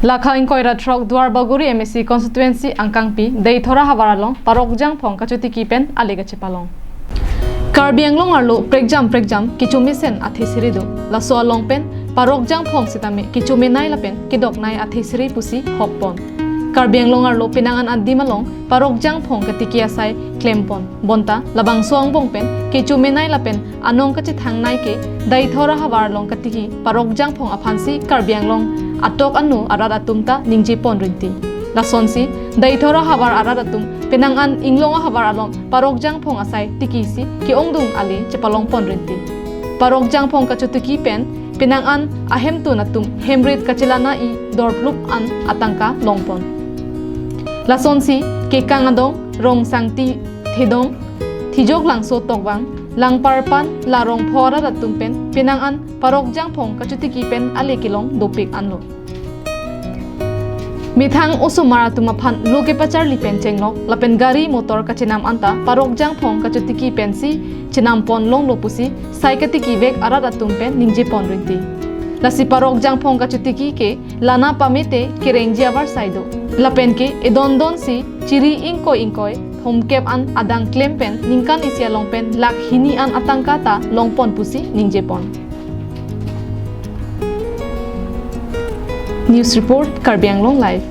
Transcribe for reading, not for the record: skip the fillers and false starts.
Lakha inkoira trok duar baguri MSC constituency angkangpi dei thora hawaralong parokjang phong kachuti kipen alega chepalong Karbi Anglong arlo pregjam kichumisen athesirido laso alongpen parokjang phong sitame kichume nai lapen kidok nai athesiri pusi hoppon Karbi Anglong arlo pinangan adimalong parokjang phong katikia sai klempon bonta labang soang bongpen kichume nai lapen anong kachi thang nai ke dei thora hawaralong katiki parokjang phong aphansi Karbi Anglong atok anu arat atumta ningji pon rinti lasonsi dai thora habar arat atum penangan inglonga habar alom parokjang phong asai tikisi ki ongdung ali chepalong pon rinti parokjang phong kachutuki pen penangan ahem tu natum hemrit kachilana i dorplup an atangka longpon lasonsi ke kangadong rong sangti thedong thijok langso tokwang langparpan larong phora ratum pen penangan parokjang phong kachutiki pen ale kilong dopik anlo mithang usumara tumaphan loke pachar lipen chenglok lapen gari motor kachinam anta parokjang phong kachutiki pensi chinam pon long lopusi saikatiki vek arat atum pen ningje pon rinti lasi parokjang phong kachutiki ke lana pamete kirengji avar saido lapen ke edondon si chiri ingkoi homkep an adang klempen ningkan isia longpen lak hini an atangkata longpon pusi ningjepon News Report Karbi Anglong Live